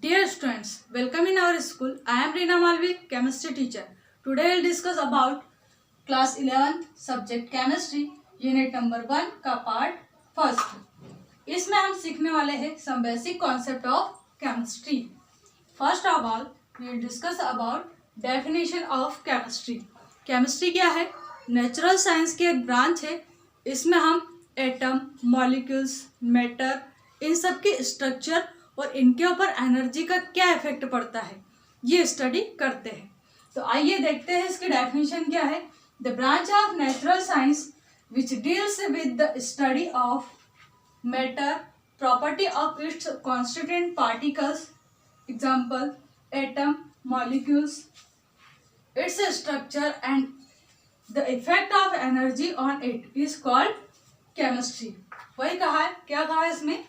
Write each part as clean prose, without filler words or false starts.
Dear students, welcome in our school. I am Reena Malvi, chemistry teacher. Today we will discuss about class 11 subject chemistry unit number 1 का part first. इसमें हम सीखने वाले हैं some basic concept of chemistry. First of all, we will discuss about definition of chemistry. Chemistry क्या है? Natural science की एक branch है. इसमें हम एटम, मॉलिक्यूल्स, मैटर, इन सब की स्ट्रक्चर और इनके ऊपर एनर्जी का क्या इफेक्ट पड़ता है ये स्टडी करते हैं. तो आइए देखते हैं इसकी डेफिनेशन क्या है. The branch of natural science which deals with the study of matter, property of its constituent particles, example atom, molecules, its structure and the effect of energy on it is called chemistry. वही कहा है, क्या कहा है इसमें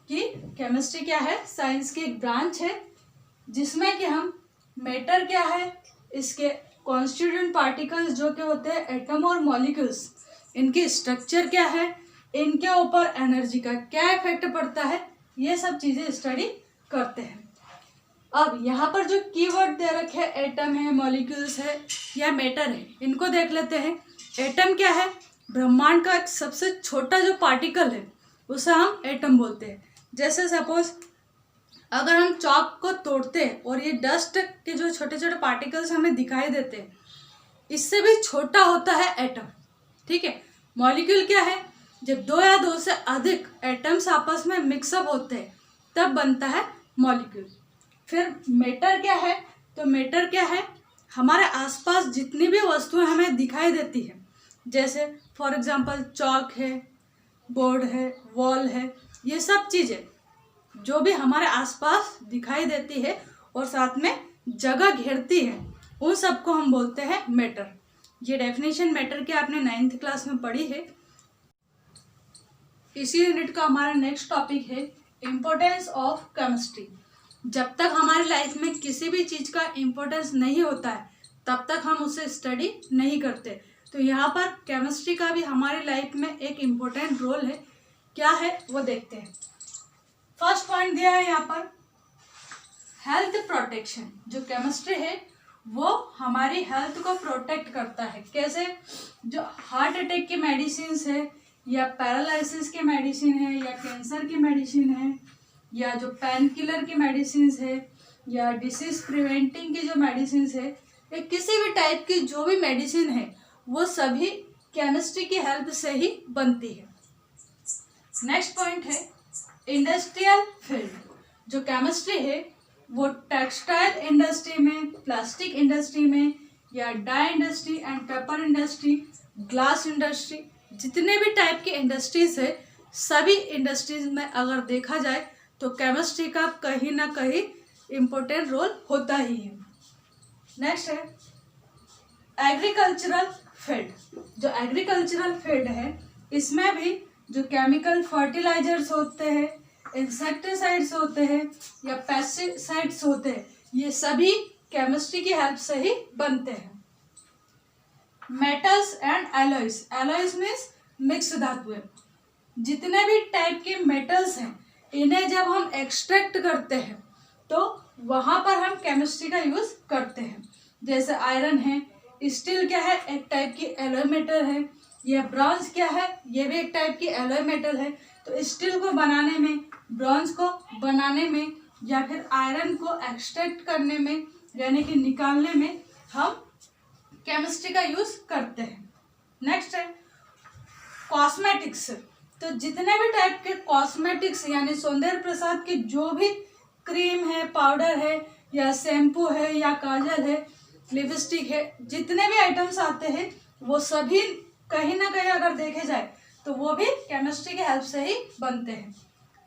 कि chemistry क्या है, साइंस की एक ब्रांच है जिसमें कि हम मैटर क्या है, इसके कॉन्स्टिट्यूएंट पार्टिकल्स जो के होते हैं एटम और मॉलिक्यूल्स, इनकी स्ट्रक्चर क्या है, इनके ऊपर एनर्जी का क्या इफेक्ट पड़ता है, ये सब चीज़ें स्टडी करते हैं. अब यहाँ पर जो कीवर्ड दे रखे हैं, एटम है, मॉलिक्यूल्स है या मैटर है, इनको देख लेते हैं. एटम क्या है, ब्रह्मांड का एक सबसे छोटा जो पार्टिकल है उसे हम एटम बोलते हैं. जैसे सपोज अगर हम चॉक को तोड़ते हैं और ये डस्ट के जो छोटे छोटे पार्टिकल्स हमें दिखाई देते हैं, इससे भी छोटा होता है एटम. ठीक है. मॉलिक्यूल क्या है, जब दो या दो से अधिक एटम्स आपस में मिक्सअप होते हैं तब बनता है मॉलिक्यूल. फिर मैटर क्या है, तो मैटर क्या है, हमारे आसपास जितनी भी वस्तुएं हमें दिखाई देती है, जैसे फॉर एग्जांपल चॉक है, बोर्ड है, वॉल है, ये सब चीज़ें जो भी हमारे आसपास दिखाई देती है और साथ में जगह घेरती है, उन सबको हम बोलते हैं मैटर. ये डेफिनेशन मैटर की आपने 9th क्लास में पढ़ी है. इसी यूनिट का हमारा नेक्स्ट टॉपिक है इम्पोर्टेंस ऑफ केमिस्ट्री. जब तक हमारी लाइफ में किसी भी चीज़ का इम्पोर्टेंस नहीं होता है तब तक हम उसे स्टडी नहीं करते. तो यहाँ पर केमिस्ट्री का भी हमारी लाइफ में एक इम्पोर्टेंट रोल है. क्या है वो देखते हैं. फर्स्ट पॉइंट दिया है यहाँ पर हेल्थ प्रोटेक्शन. जो केमिस्ट्री है वो हमारी हेल्थ को प्रोटेक्ट करता है. कैसे, जो हार्ट अटैक की मेडिसिन है या पैरालिसिस की मेडिसिन है या कैंसर की मेडिसिन है या जो पेन किलर की मेडिसिन है या डिसीज प्रिवेंटिंग की जो मेडिसिन है या किसी भी टाइप की जो भी मेडिसिन है वो सभी केमिस्ट्री की हेल्प से ही बनती है. नेक्स्ट पॉइंट है इंडस्ट्रियल फील्ड. जो केमिस्ट्री है वो टेक्सटाइल इंडस्ट्री में, प्लास्टिक इंडस्ट्री में या dye industry and paper industry, glass industry, जितने भी टाइप की इंडस्ट्रीज है, सभी इंडस्ट्रीज में अगर देखा जाए तो केमिस्ट्री का कहीं ना कहीं इम्पोर्टेंट रोल होता ही है. नेक्स्ट है एग्रीकल्चरल फील्ड. जो एग्रीकल्चरल फील्ड है इसमें भी जो केमिकल फर्टिलाइजर्स होते हैं, इंसेक्टिसाइड्स होते हैं या पेस्टिसाइड्स होते हैं, ये सभी केमिस्ट्री की हेल्प से ही बनते हैं. Metals and alloys. Alloys means mix धातुएं. जितने भी टाइप के मेटल्स हैं इन्हें जब हम एक्सट्रैक्ट करते हैं तो वहाँ पर हम केमिस्ट्री का यूज़ करते हैं. जैसे आयरन है, स्टील क्या है, एक टाइप की एलॉय मेटल है, यह ब्रॉन्ज क्या है, ये भी एक टाइप की एलॉय मेटल है. तो स्टील को बनाने में, ब्रॉन्ज को बनाने में या फिर आयरन को एक्सट्रैक्ट करने में यानी कि निकालने में हम केमिस्ट्री का यूज़ करते हैं. नेक्स्ट है कॉस्मेटिक्स. तो जितने भी टाइप के कॉस्मेटिक्स यानी सौंदर्य प्रसाद की जो भी क्रीम है, पाउडर है या शैम्पू है या काजल है, लिपस्टिक है, जितने भी आइटम्स आते हैं वो सभी कहीं ना कहीं अगर देखे जाए तो वो भी केमिस्ट्री की हेल्प से ही बनते हैं.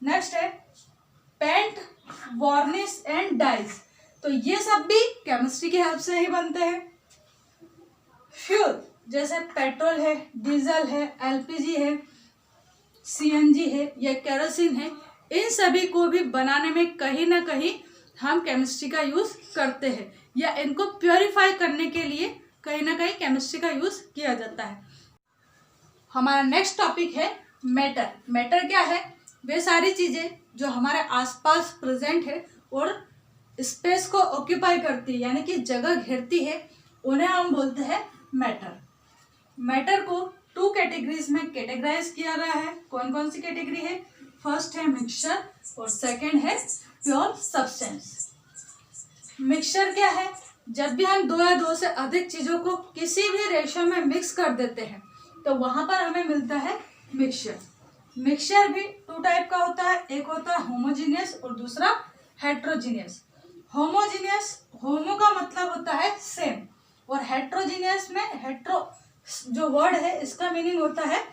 नेक्स्ट है पेंट, वार्निश एंड डाइज. तो ये सब भी केमिस्ट्री की हेल्प से ही बनते हैं. फ्यूल जैसे पेट्रोल है, डीजल है, एलपीजी है, सीएनजी है या केरोसिन है, इन सभी को भी बनाने में कहीं ना कहीं हम केमिस्ट्री का यूज़ करते हैं या इनको प्योरीफाई करने के लिए कहीं ना कहीं केमिस्ट्री का यूज़ किया जाता है. हमारा नेक्स्ट टॉपिक है मैटर. मैटर क्या है, वे सारी चीज़ें जो हमारे आसपास प्रेजेंट है और स्पेस को ऑक्यूपाई करती है यानी कि जगह घेरती है, उन्हें हम बोलते हैं मैटर। मैटर को 2 कैटेगरीज में कैटेगराइज किया गया है। कौन कौन सी कैटेगरी है? फर्स्ट है मिक्सचर और सेकंड है प्योर सब्सटेंस। मिक्सचर क्या है? जब भी हम 2 या 2 से अधिक चीजों को किसी भी रेशो में मिक्स कर देते हैं तो वहां पर हमें मिलता है मिक्सचर। मिक्सचर भी 2 टाइप का होता है, एक होता है होमोजीनियस और दूसरा हेट्रोजीनियस। होमोजीनियस, होमो का मतलब होता है सेम, और हेट्रोजीनियस में हेट्रो जो वर्ड है इसका मीनिंग होता है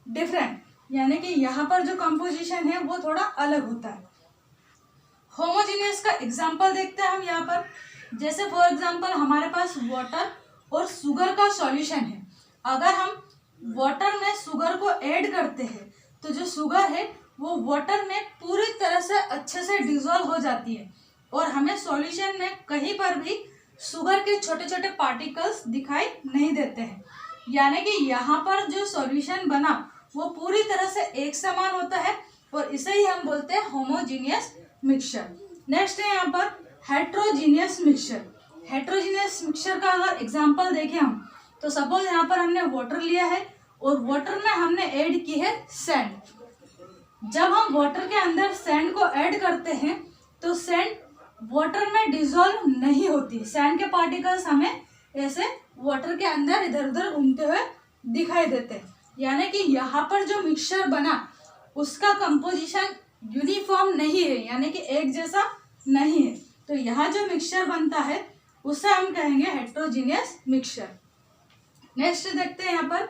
डिफरेंट, यानी कि यहाँ पर जो कंपोजिशन है वो थोड़ा अलग होता है। होमोजीनियस का एग्जांपल देखते हैं हम यहाँ पर। जैसे फॉर एग्जांपल हमारे पास वाटर और शुगर का सॉल्यूशन है। अगर हम वाटर में शुगर को ऐड करते हैं तो जो शुगर है वो वाटर में पूरी तरह से अच्छे से डिसॉल्व हो जाती है और हमें सॉल्यूशन में कहीं पर भी शुगर के छोटे छोटे पार्टिकल्स दिखाई नहीं देते हैं। यानी कि यहाँ पर जो सॉल्यूशन बना वो पूरी तरह से एक समान होता है और इसे ही हम बोलते हैं होमोजीनियस मिक्सचर। नेक्स्ट है यहाँ पर हेट्रोजीनियस मिक्सचर। हेट्रोजीनियस मिक्सचर का अगर एग्जांपल देखें हम तो सपोज यहाँ पर हमने वाटर लिया है और वाटर में हमने ऐड की है सैंड। जब हम वाटर के अंदर सैंड को ऐड करते हैं तो सैंड वाटर में डिसॉल्व नहीं होती। सैंड के पार्टिकल्स हमें ऐसे वाटर के अंदर इधर उधर घूमते हुए दिखाई देते हैं। यानी कि यहाँ पर जो मिक्सचर बना उसका कंपोजिशन यूनिफॉर्म नहीं है, यानी कि एक जैसा नहीं है। तो यहाँ जो मिक्सचर बनता है उसे हम कहेंगे हेट्रोजीनियस मिक्सचर। नेक्स्ट देखते हैं यहाँ पर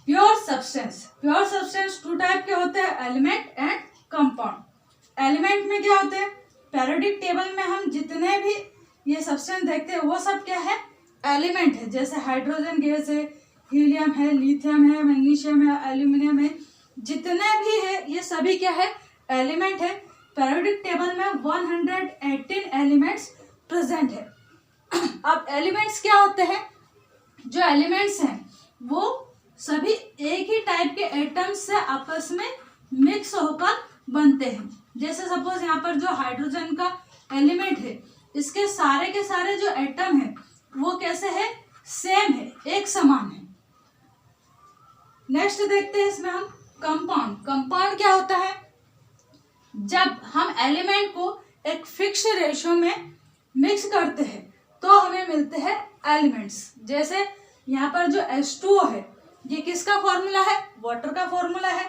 pure substance. Pure substance 2 type के होते हैं, एलिमेंट एंड कंपाउंड। एलिमेंट में क्या होते हैं? पेरियोडिक टेबल में हम जितने भी ये सब्सटेंस देखते हैं वो सब क्या है? एलिमेंट है। जैसे हाइड्रोजन गैस है, हीलियम है, लिथियम है, मैग्नीशियम है, एल्यूमिनियम है, जितने भी है ये सभी क्या है? एलिमेंट है। पेरियोडिक टेबल में 118 एलिमेंट्स प्रेजेंट है। अब एलिमेंट्स क्या होते हैं? जो एलिमेंट्स हैं वो सभी एक ही टाइप के एटम्स से आपस में मिक्स होकर बनते हैं। जैसे सपोज यहाँ पर जो हाइड्रोजन का एलिमेंट है इसके सारे के सारे जो एटम है वो कैसे है? सेम है, एक समान है। नेक्स्ट देखते हैं इसमें हम कंपाउंड। कंपाउंड क्या होता है? जब हम एलिमेंट को एक फिक्स रेशो में मिक्स करते हैं तो हमें मिलते हैं एलिमेंट्स। जैसे यहाँ पर जो H2O है ये किसका फॉर्मूला है? वाटर का फॉर्मूला है।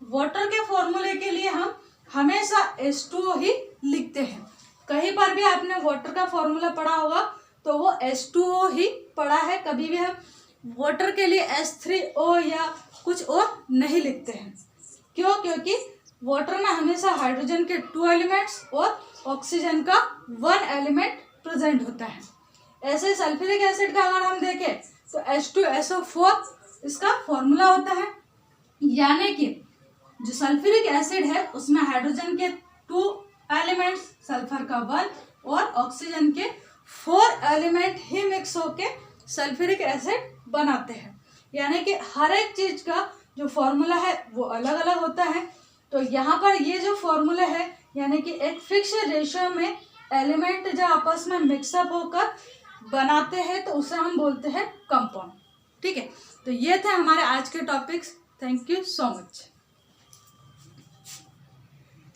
वाटर के फॉर्मूले के लिए हम हमेशा H2O ही लिखते हैं। कहीं पर भी आपने वाटर का फॉर्मूला पढ़ा होगा तो वो H2O ही पढ़ा है। कभी भी हम वाटर के लिए H3O या कुछ और नहीं लिखते हैं। क्यों? क्योंकि वाटर में हमेशा हाइड्रोजन के 2 एलिमेंट्स और ऑक्सीजन का 1 एलिमेंट प्रेजेंट होता है। ऐसे सल्फ्यूरिक एसिड का अगर हम देखें तो H2SO4 इसका फॉर्मूला होता है। यानी कि जो सल्फ्यूरिक एसिड है उसमें हाइड्रोजन के 2 एलिमेंट्स, सल्फर का 1 और ऑक्सीजन के 4 एलिमेंट ही मिक्स होके सल्फ्यूरिक एसिड बनाते हैं। यानी कि हर एक चीज का जो फॉर्मूला है वो अलग अलग होता है। तो यहाँ पर ये जो फॉर्मूला है यानी कि एक फिक्स रेशियो में एलिमेंट जो आपस में मिक्सअप होकर बनाते हैं तो उसे हम बोलते हैं कंपाउंड। ठीक है, तो ये थे हमारे आज के topics. Thank you so much.